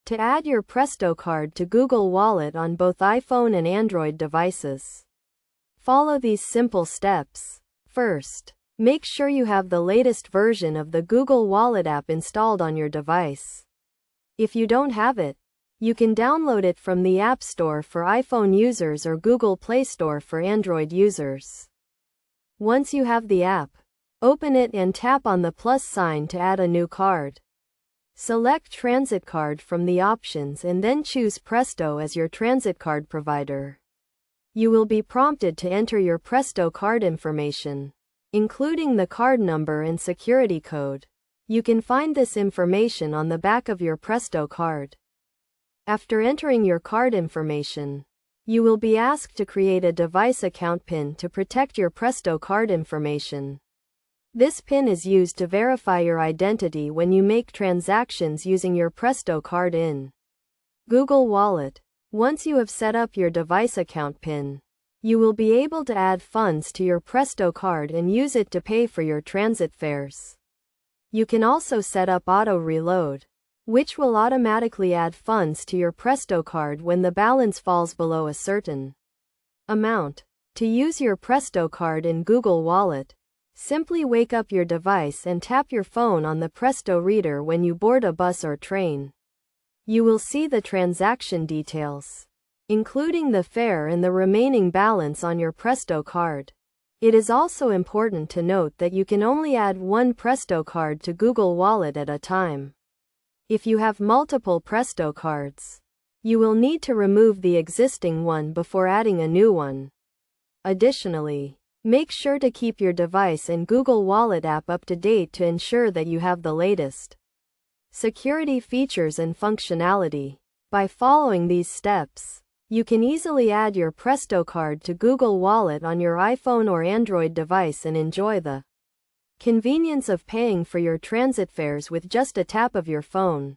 To add your Presto card to Google Wallet on both iPhone and Android devices, follow these simple steps. First, make sure you have the latest version of the Google Wallet app installed on your device. If you don't have it, you can download it from the App Store for iPhone users or Google Play Store for Android users. Once you have the app, open it and tap on the plus sign to add a new card. Select Transit Card from the options and then choose Presto as your transit card provider. You will be prompted to enter your Presto card information, including the card number and security code. You can find this information on the back of your Presto card. After entering your card information, you will be asked to create a device account PIN to protect your Presto card information. This PIN is used to verify your identity when you make transactions using your Presto card in Google Wallet. Once you have set up your device account PIN, you will be able to add funds to your Presto card and use it to pay for your transit fares. You can also set up auto reload, which will automatically add funds to your Presto card when the balance falls below a certain amount. To use your Presto card in Google Wallet, simply wake up your device and tap your phone on the Presto reader when you board a bus or train. You will see the transaction details, including the fare and the remaining balance on your Presto card. It is also important to note that you can only add one Presto card to Google Wallet at a time. If you have multiple Presto cards, you will need to remove the existing one before adding a new one. Additionally, make sure to keep your device and Google Wallet app up to date to ensure that you have the latest security features and functionality. By following these steps, you can easily add your Presto card to Google Wallet on your iPhone or Android device and enjoy the convenience of paying for your transit fares with just a tap of your phone.